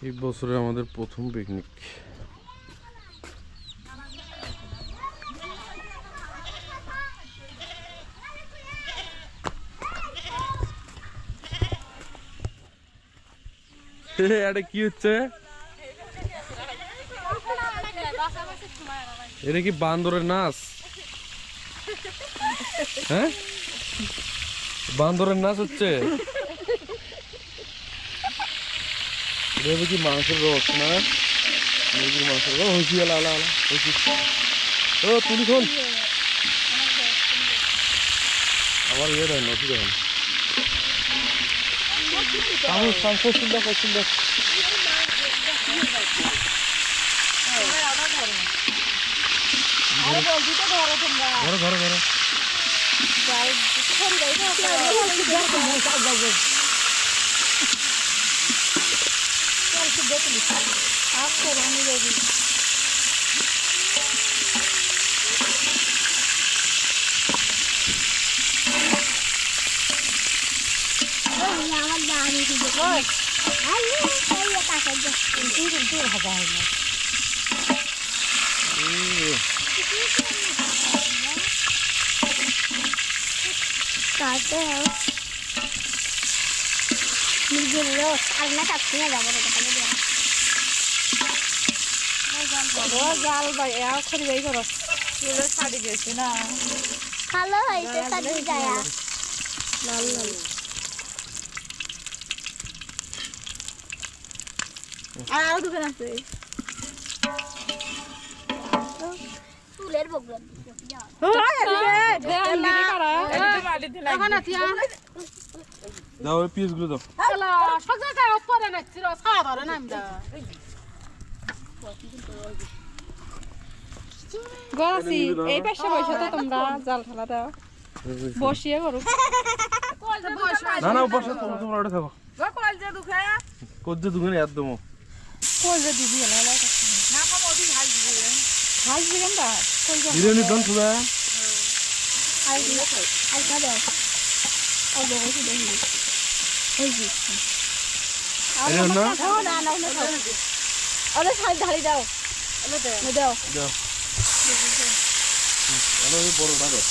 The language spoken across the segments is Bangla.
এই বছরে আমাদের প্রথম পিকনিক। এটা কি হচ্ছে? এটা কি বান্দরের নাচ? হ্যাঁ, বান্দরের নাচ হচ্ছে। এটা কি মাংসের রস না? মুরগির মাংসের রস হয়েছি। আলা আলা আলা হয়েছি। ও তুলি শোন, আমার ইয়ে দেয় না, ঠিক আছে। ঘরে ঘরে ঘরে জাল ভাই খড়ি বাই করো ছাড়ি গেছে না ভালো হয়েছে সাথে যায় লাল লাল আর দোকান আছে চুলের বগল দাও ওই পিসগুলো দাও। গলাসি এই পাশে বসে তো তোমরা জাল খেলা দাও বসিয়ে করো না না বসে তোমরা ওটা থাকো। কোজে দুগুনে একদম কইলে দিবি না না খাবো ওদি ভাজ দিবি ভাজ দিবেন দা কইলে বিরিয়ানি দন তুলা আর খাবে আর বসে দেখি ওই জি এর না না না না আরে ছাই ঢালি দাও দাও দাও আলো বড় না দাও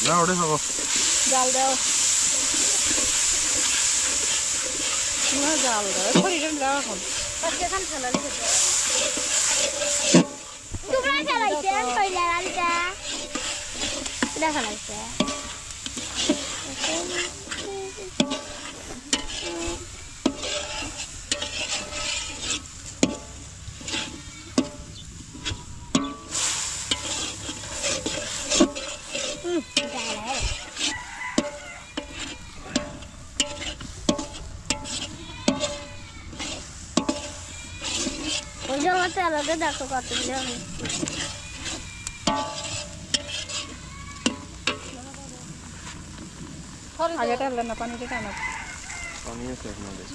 না ওটা খাবো জাল দাও না জাল দাও খড়িটা দাও এখন আজকে খান ফেলালি তোমরা ফেলাইছেন কইলা রালটা এটা ফেলাইছে আলাদা দেখো কত আগে টানলে না পানিটা টানো পানি আছে আপনাদের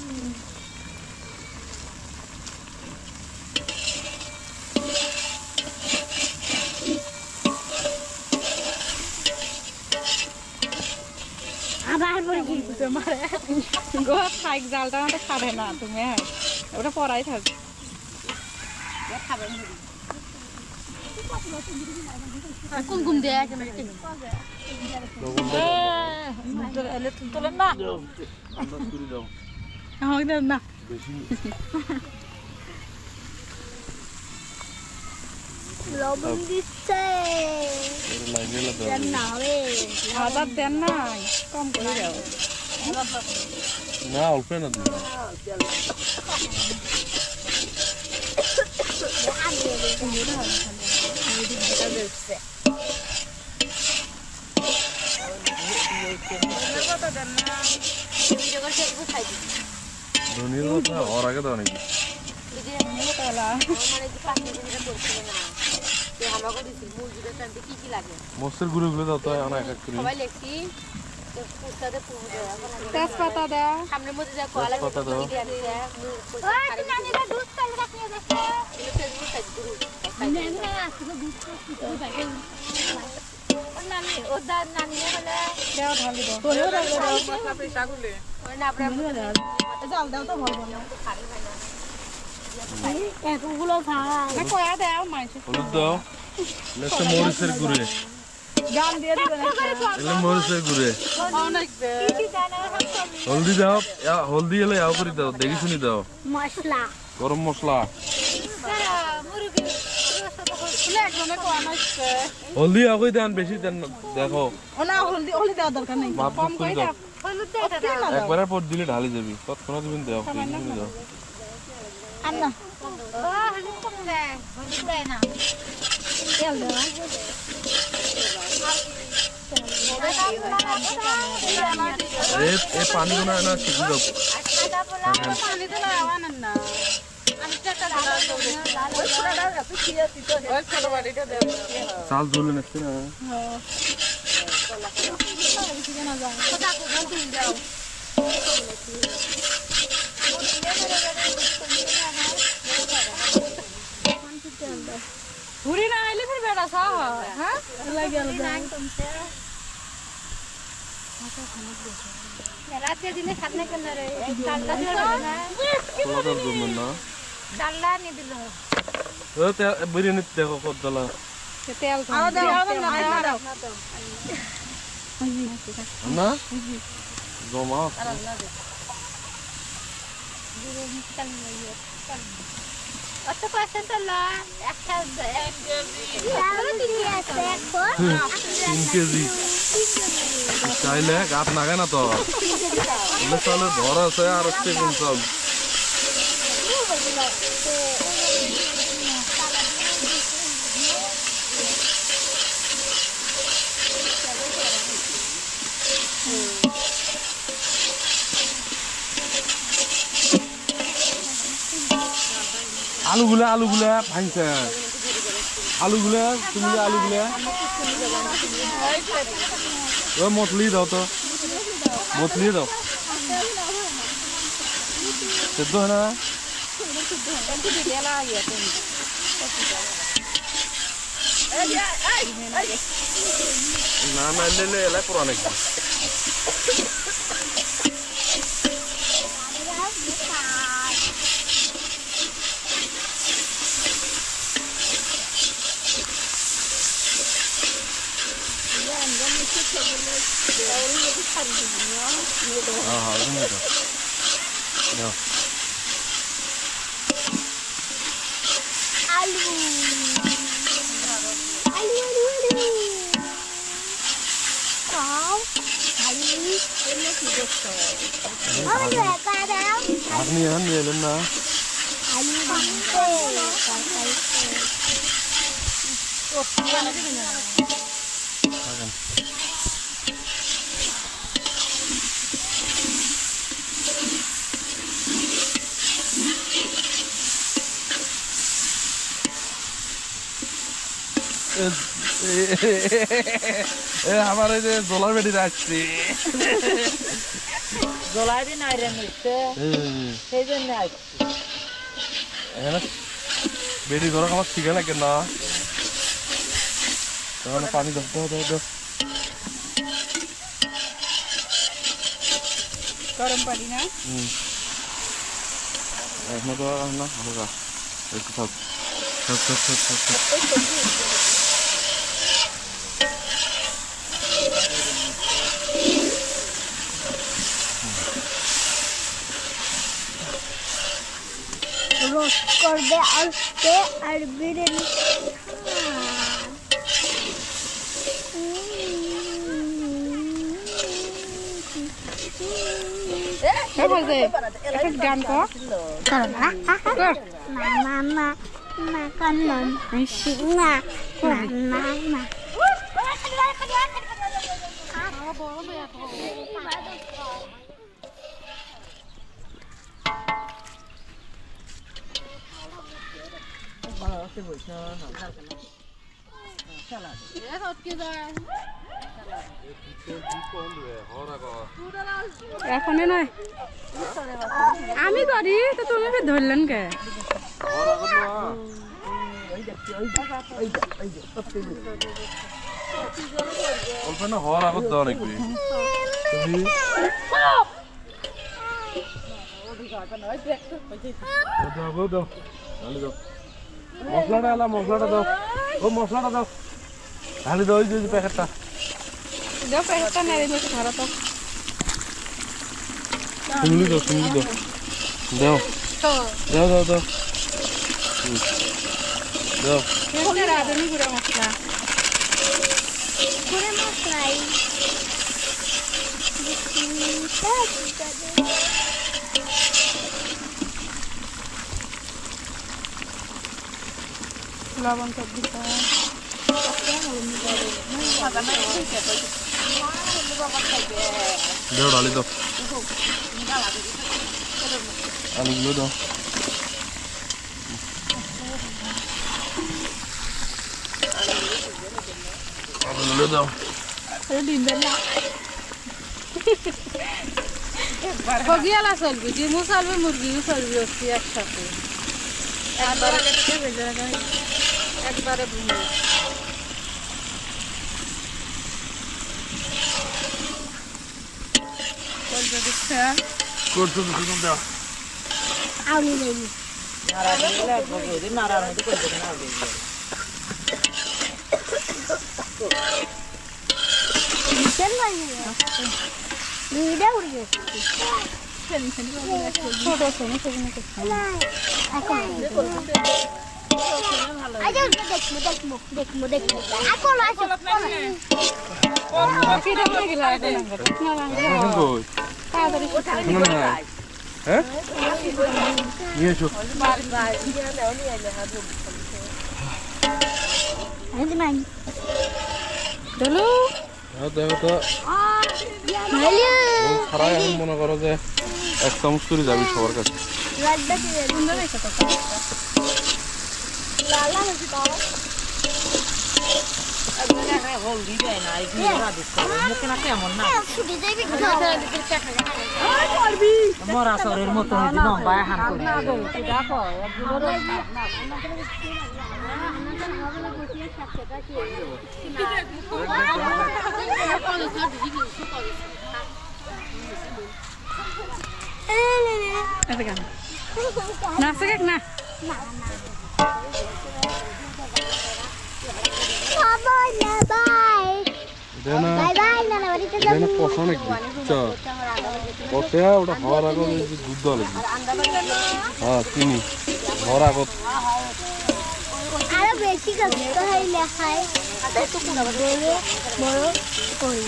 আবার পরে কি তোমার গো খাই জালটা না খাবে না তুমি ওটা পড়াই থাকবে কুমকুম দেয়া তোলেন না আন্দাজ করে দাও না বেশি লবণ দিচ্ছে লাইনে লাগা না হবে আদার দেন নাই কম করে দাও না অল্প না দিন ধনির কথা ওর আগে দাও নাকি মস্তের গুঁড়ো গুলো দাও তো অনেক এক করে তেজপাতা দাও সামনের মধ্যে যা তেজপাতা দাও দেও ঢালি দাও জাল দাও তো ভালো না এগুলো ছাড়া না কয়া দাও মাইছে হলুদ দাও লেসে মরিচের গুঁড়ে গান দিয়ে দিবেন এলে মরিচের গুঁড়ে অনেক দে হলদি দাও হলদি এলে ইয়াও করে দাও দেখি শুনি দাও মশলা গরম মশলা একজনে কোয়া নাইছে হলদি ইয়াও করে দেন বেশি দেন দেখো ওনা হলদি হলদি দেওয়ার দরকার নেই মাপ কম করে করে দাও দাও হলুদ দে দাও একবারে পর দিলে ঢালি যাবি তৎক্ষণাৎ দিবেন দাও দেখি শুনি দাও আন্না হলুদ কম দে হলুদ দে না তেল দাও এ পানি গুনা না শিখি দাও পানি দিলে আওয়ান না আমি চাটা দাও ওই পুরাটা এত খিয়া দিতে ওই ছোট বাটিটা দেব চাল ধুলে নাচ্ছে না ঘুরি না আইলে ফির বেড়া সা হ্যাঁ লাগে রাতে দিলে খাত না কেন রে ডালটা দিলে না তোলাটা জমবে না ডালটা নি দিল ও তে বিরিয়ানি দেখো কত দলা তেল আও দাও না দাও না জমা অত পাশে তো লা একটা 3 কেজি চাইলে গাত নাগে না তো চালের ভর আছে আর হচ্ছে কোন চাল আলুগুলা ভাঙছে আলুগুলা তুমি আলুগুলা ও মতলি দাও তো মতলি দাও সেদ্ধ হয় না না না লে এলাই পুরো অনেক আপনি এখন এলেন না আমার এই যে জলার বেটি আসছি জলাই দিন আইরে মিশছে সেই জন্য আসছি এখানে বেটি ধরা আমার শিখে না কেন তাহলে পানি দাও গরম পানি না এখন তো না হালকা একটু থাক রোস্ট করবে আস্তে আর বিরিয়ানি গান কর মা কান্নাম না না এখনই নয় আমি করি তো তুমি ধরলেন কে অল্প না হওয়ার আগত দাও নাকি তুমি দাও মশলাটা এলা মশলাটা দাও ও মশলাটা দাও ঢালি দাও ওই যে প্যাকেটটা দাও প্যাকেটটা নেড়ে মেখে ধরো তো চিংড়ি দাও দাও দাও দাও দাও দাও এটা রাঁধুনি গুঁড়া মশলা লবণ সব দিতে দাও ঢালি দাও আলুগুলো দাও আলুগুলো দাও ডিম বেলা ভগিয়ালা চলবে ডিমও চলবে মুরগিও চলবে হচ্ছে একসাথে একবারে ভুলে করছো তুমি দাও আলু নেই হ্যাঁ নিয়ে এসো দেখো তো সারা এখন মনে করো যে এক চামচ করে যাবি সবার কাছে মরা শহরের মতো লম্বায় হান করে নাচে না কষা নাকি কষা ওটা হওয়ার আগে দুধ দেওয়া লাগবে হ্যাঁ চিনি হওয়ার আগত আরো বেশি কষ্ট হইলে খাই বড় কই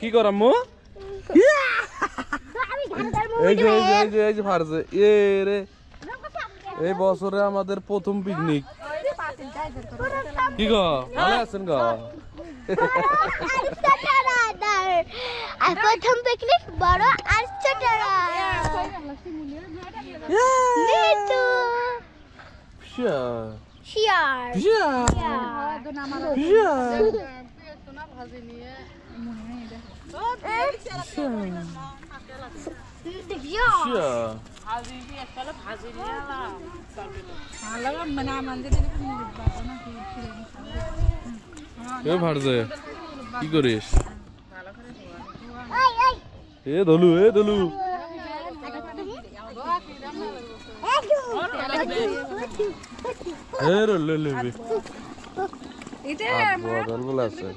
কি করা মো এই যে ফারছে এ রে এই বছরে আমাদের প্রথম পিকনিক কি গো ভালো আছেন গো প্রথম পিকনিক বড় আর ছোটরা ভারছে কি করিস এ ধলু আছে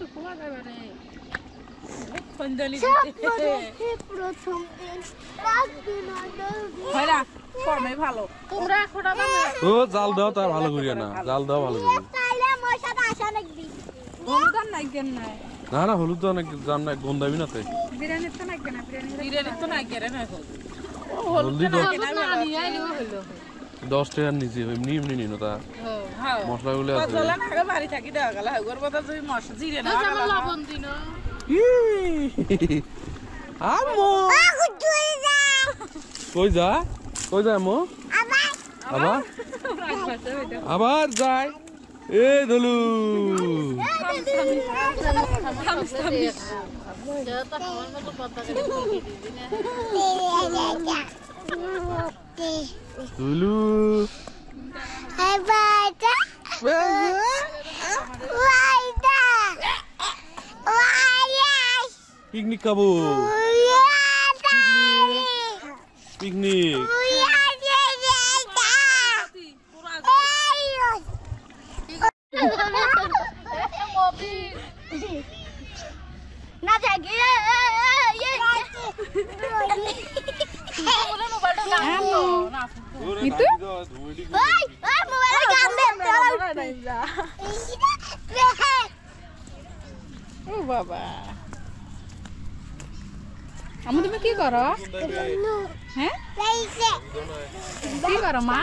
ও জাল দাও তার ভালো করিয়া না জাল দাও ভালো করি না না হলুদ তো অনেক জান না গন্ধাবি না তাই হলদি 10 টাকার নিচে এমনি নিন তা মশলাগুলো আছে কই যা আম্মু আবার যায় এ ধলু ধলু পিকনিক খাবো পিকনিক না জাগে itu মোবাইল গান দে oh baba kamu tuh কি করো হ্যাঁ কি করো মা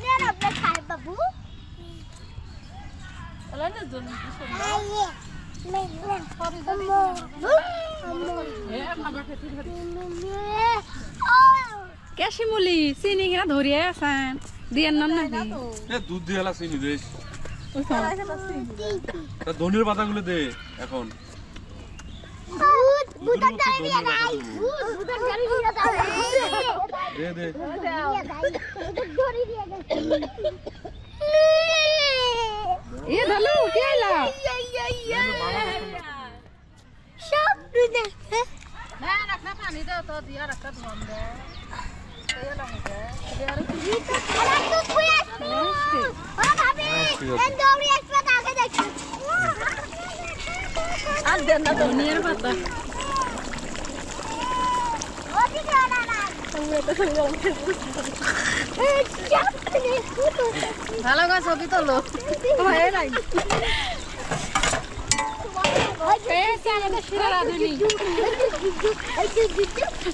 মেরা আপনি খাই বাবু কেশিমুলি চিনি কিনা ধরিয়ে আছেন দিয়ে নাম নাকি দুধ দিয়ে এলা চিনি দে ধনির পাতাগুলো দে এখন বুদার গাড়ি নিয়ে যাই বুদার গাড়ি নিয়ে যাই দে দে ধরি নিয়ে যাই এ ধলু কি আইলা সব দুধে না রাখনা পানি দাও তো দিয়া রাখতা ধম দে আরে দুধ পুয়ে ও ভাবি এই দৌড়ি একসাথে আগে দেখি আর দেন না ধনিয়ার পাতা ও দিকে না না এই চাপনি ভালো করে ছবি তোলো হয় নাই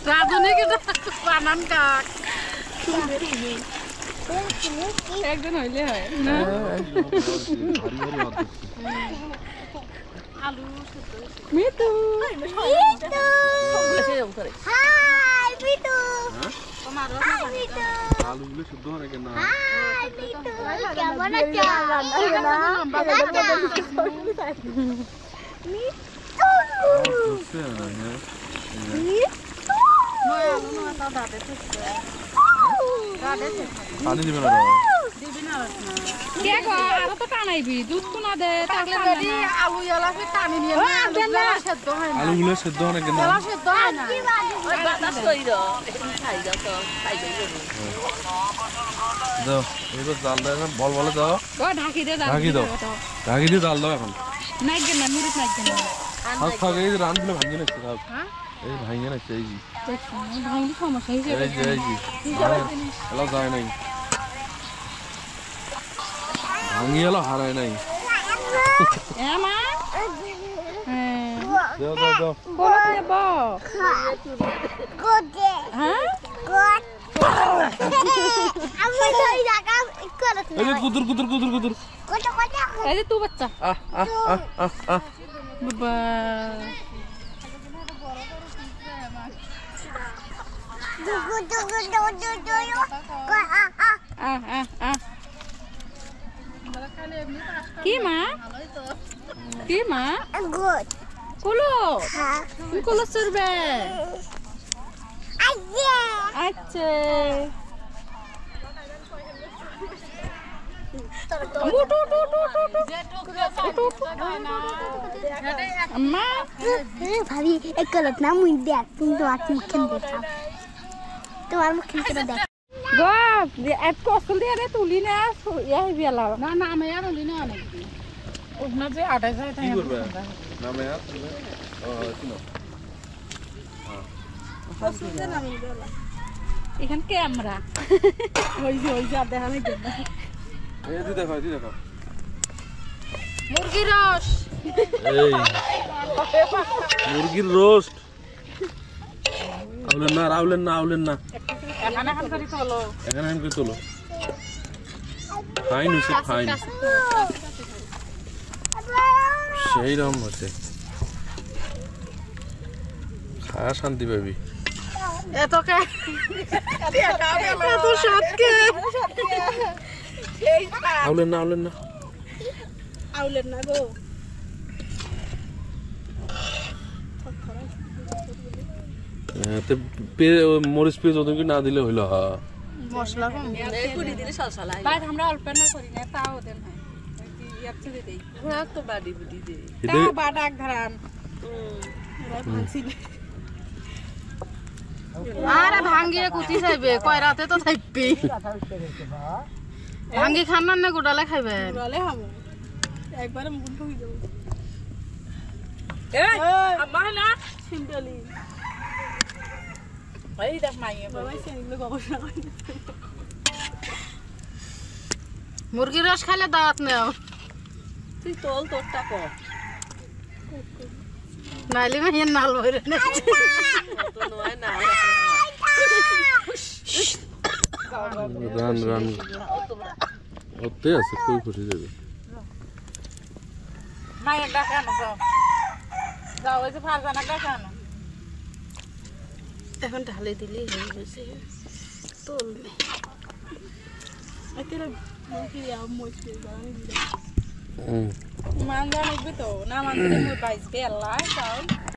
রাধুনি কিন্তু বানান কাক একদিন হইলে হয় না আলু মিতু হাই বিটু হাই বিটু আলুগুলো শুদ্ধ হয় কেন হাই বিটু কেমন আছো পানি দিবে না কে গো আরো তো টানাইবি দুধ কোনা দে তাহলে যদি আলু এলা ফির টানি নিয়ে না সেদ্ধ হয় না আলুগুলো সেদ্ধ হয় কেন এলা সেদ্ধ হয় না ওই বাতাস কইরো খাই দাও তো খাই দাও দাও এবার জাল দাও এখন বল বলে দাও গো ঢাকি দে ঢাকি দাও ঢাকি দিয়ে জাল দাও এখন নাই কেন মুড়ি নাই কেন থাক থাক এই রানগুলো ভাঙিয়ে নাচ্ছে থাক হ্যাঁ এই ভাঙিয়ে নাচ্ছে এই জি দেখো ভাঙলি সমস্যা হিসেবে এই জি এলা যায় নাই ভাঙিয়ে এলো হারায় নাই এ মা হ্যাঁ দাও দাও দাও বলো দেব কোদে হ্যাঁ আমি ধরি রাখা করছ এই যে কুতুর কুতুর কুতুর কুতুর কত কত এই যে তুই বাচ্চা আহ আহ আহ আহ আহ বাবা দুগু দুগু দুগু দুগু কি মা কি মা গুড কুলো হ্যাঁ তুই কুলো চড়বে আইয়ে আচ্ছা আম্মা ভাবি এক কলত না মুই দেখ তুমি তোমার মুখে দেখা তোমার মুখে দেখ গো এত কষ্ট দিয়ে রে তুলি না এই বেলা না না আমি আর দিনে অনেক ওনা যে আটা যায় কি করবে নামে আর ও শুনো এখান ক্যামেরা ওই যে দেখা নাই কেন এই দি দেখো মুরগির রস এই মুরগির রোস্ট আউলেন না এখানে এখন করি চলো এখানে আমি তোলো ফাইন হচ্ছে ফাইন সেই রকম হচ্ছে খায়া শান্তি পাবি এতকে এত সৎকে আউলেন না আউলেন না গো মরিচ পেঁয়াজ ওদের কি না দিলে হইলো মশলা কম পুরি দিলে সলসলাই ভাই আমরা অল্প না করি না তাও দেন হয় ইয়ার থেকে দেই ওরা তো বাড়ি বুড়ি দে তাও বাটাক ধরান আরে ভাঙ্গিয়ে কুচি খাইবে কয় রাতে তো থাকবি ভাঙ্গি খান না গোটালে খাইবেন বলে হামু একবারে মুখ ঠুকি দেব এই আম্মা না সিম্পলি ভাই দেখ মাইয়ে বাবা সেগুলো গবেষণা করে মুরগির রস খাইলে দাঁত নেও তুই তোল তোরটা কর নাইলে মাইয়ের নাল বইরে নে তো নয় না রান ওতে আছে কই ফুটে যাবে মাইয়ের ডাকানো যাও যাও ওই যে ফারজানা ডাকানো এখন ঢালে দিলি হয়ে গেছে তোল এতটা মুখে আম মইছে গানি দিলে মান জানিবি তো না মান দিলে মই 22 বেলা যাও